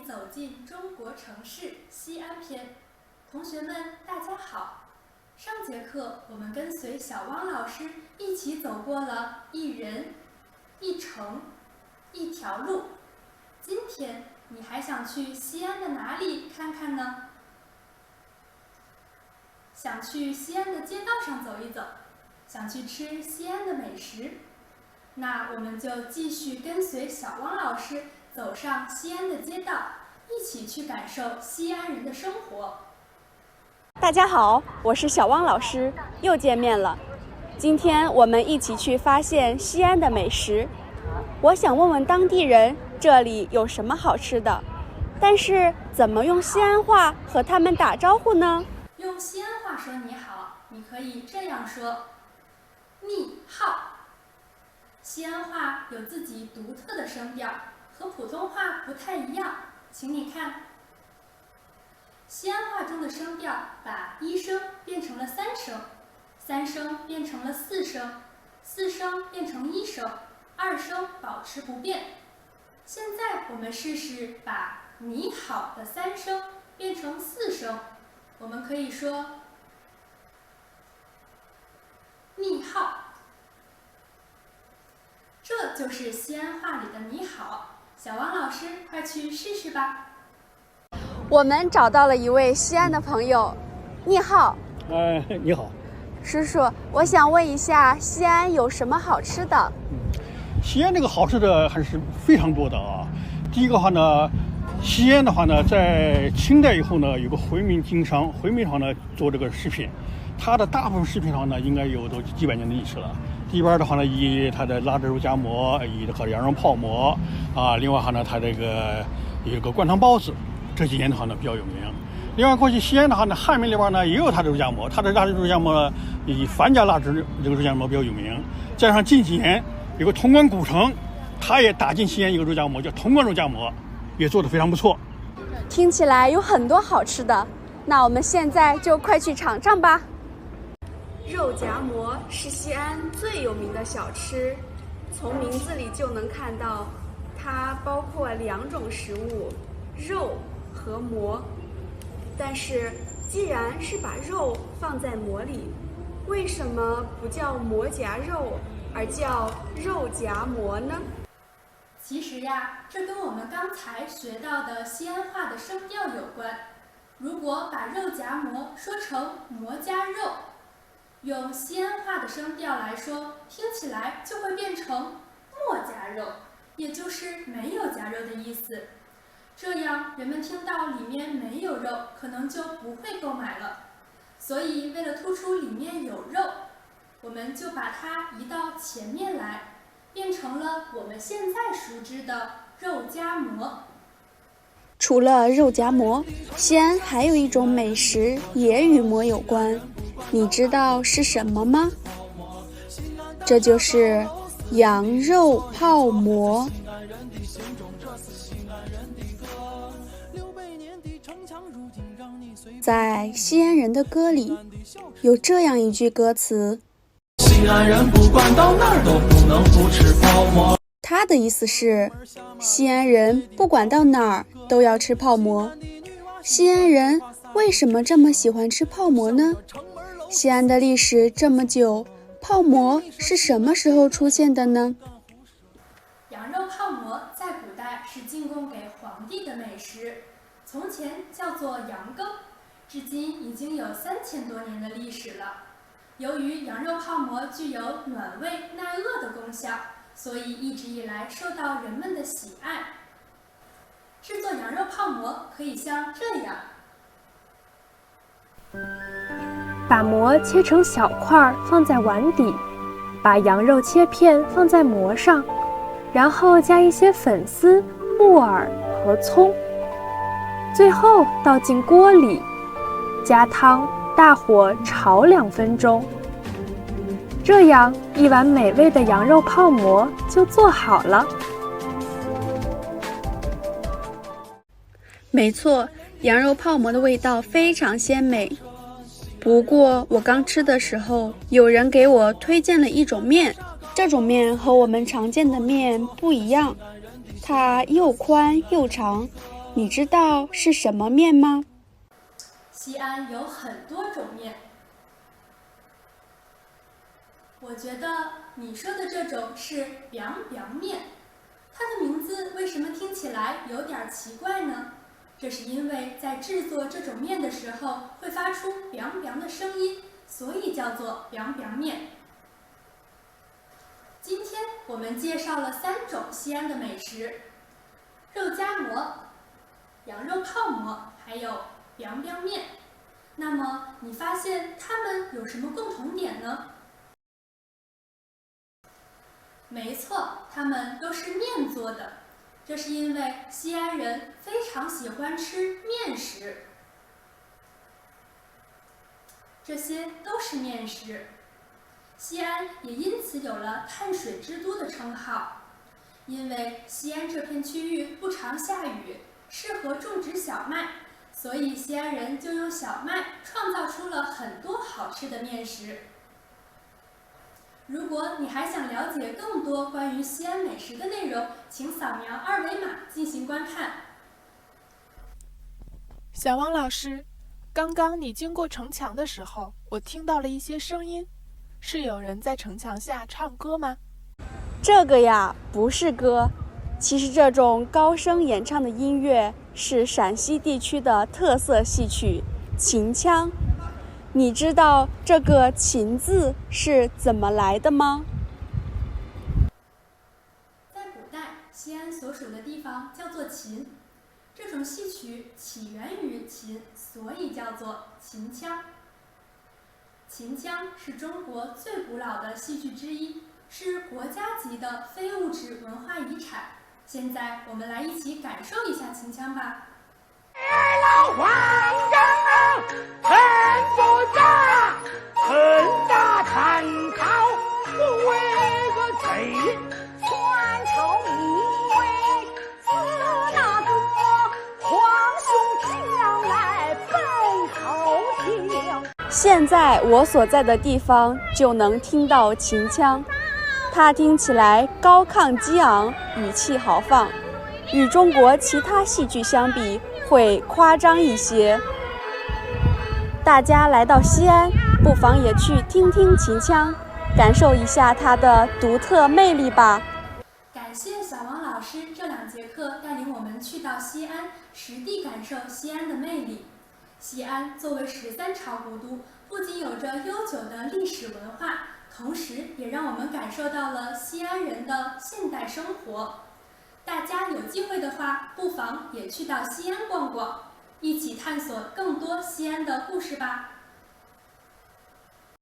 走进中国城市西安篇。同学们，大家好。上节课我们跟随小汪老师一起走过了一人、一城、一条路。今天你还想去西安的哪里看看呢？想去西安的街道上走一走，想去吃西安的美食。那我们就继续跟随小汪老师走上西安的街道，一起去感受西安人的生活。大家好，我是小汪老师，又见面了。今天我们一起去发现西安的美食。我想问问当地人，这里有什么好吃的？但是怎么用西安话和他们打招呼呢？用西安话说你好，你可以这样说：你好。西安话有自己独特的声调，和普通话不太一样。请你看，西安话中的声调把一声变成了三声，三声变成了四声，四声变成一声，二声保持不变。现在我们试试把你好的三声变成四声，我们可以说你好。这就是西安话里的你好。小汪老师，快去试试吧。我们找到了一位西安的朋友，你好。你好，叔叔，我想问一下，西安有什么好吃的？西安这个好吃的还是非常多的啊。第一个话呢，西安的话呢，在清代以后呢，有个回民经商，回民厂呢做这个食品，它的大部分食品上呢，应该有都几百年的历史了。一边的话呢，以它的腊汁肉夹馍，以这个羊肉泡馍啊，另外哈呢，它这个有个灌汤包子，这几年的话呢比较有名。另外，过去西安的话呢，汉民里边呢也有它的肉夹馍，它的腊汁肉夹馍以樊家腊汁这个肉夹馍比较有名。加上近几年有个潼关古城，它也打进西安一个肉夹馍，叫潼关肉夹馍，也做得非常不错。听起来有很多好吃的，那我们现在就快去尝尝吧。肉夹馍是西安最有名的小吃，从名字里就能看到，它包括两种食物，肉和馍。但是，既然是把肉放在馍里，为什么不叫馍夹肉，而叫肉夹馍呢？其实呀，这跟我们刚才学到的西安话的声调有关。如果把肉夹馍说成馍夹肉，用西安话的声调来说，听起来就会变成馍夹肉，也就是没有夹肉的意思。这样人们听到里面没有肉，可能就不会购买了。所以为了突出里面有肉，我们就把它移到前面来，变成了我们现在熟知的肉夹馍。除了肉夹馍，西安还有一种美食也与馍有关，你知道是什么吗？这就是羊肉泡馍。在西安人的歌里，有这样一句歌词：西安人不管到哪儿都不能不吃泡馍。它的意思是，西安人不管到哪儿都要吃泡馍。西安人为什么这么喜欢吃泡馍呢？西安的历史这么久，泡馍是什么时候出现的呢？羊肉泡馍在古代是进贡给皇帝的美食，从前叫做羊羹，至今已经有3000多年的历史了。由于羊肉泡馍具有暖胃耐饿的功效，所以一直以来受到人们的喜爱。制作羊肉泡馍可以像这样：把馍切成小块放在碗底，把羊肉切片放在馍上，然后加一些粉丝、木耳和葱，最后倒进锅里，加汤，大火炒2分钟。这样一碗美味的羊肉泡馍就做好了。没错，羊肉泡馍的味道非常鲜美。不过我刚吃的时候，有人给我推荐了一种面，这种面和我们常见的面不一样，它又宽又长，你知道是什么面吗？西安有很多种面，我觉得你说的这种是 biang biang 面，它的名字为什么听起来有点奇怪呢？这是因为在制作这种面的时候会发出 biang biang 的声音，所以叫做 biang biang 面。今天我们介绍了3种西安的美食：肉夹馍、羊肉泡馍，还有 biang biang 面。那么你发现它们有什么共同点呢？没错，它们都是面做的。这是因为西安人非常喜欢吃面食，这些都是面食。西安也因此有了碳水之都的称号。因为西安这片区域不常下雨，适合种植小麦，所以西安人就用小麦创造出了很多好吃的面食。如果你还想了解更多关于西安美食的内容，请扫描2维码进行观看。小王老师，刚刚你经过城墙的时候，我听到了一些声音，是有人在城墙下唱歌吗？这个呀，不是歌。其实这种高声演唱的音乐是陕西地区的特色戏曲秦腔。你知道这个秦字是怎么来的吗？在古代，西安所属的地方叫做秦，这种戏曲起源于秦，所以叫做秦腔。秦腔是中国最古老的戏剧之一，是国家级的非物质文化遗产。现在我们来一起感受一下秦腔吧。老皇上很复杂，很大探讨，不为个贼，传朝名为自那个皇兄将来本朝廷。现在我所在的地方就能听到秦腔，它听起来高亢激昂，语气豪放，与中国其他戏剧相比会夸张一些。大家来到西安，不妨也去听听秦腔，感受一下它的独特魅力吧。感谢小王老师这2节课带领我们去到西安，实地感受西安的魅力。西安作为13朝古都，不仅有着悠久的历史文化，同时也让我们感受到了西安人的现代生活。大家有机会的话，不妨也去到西安逛逛，一起探索更多西安的故事吧。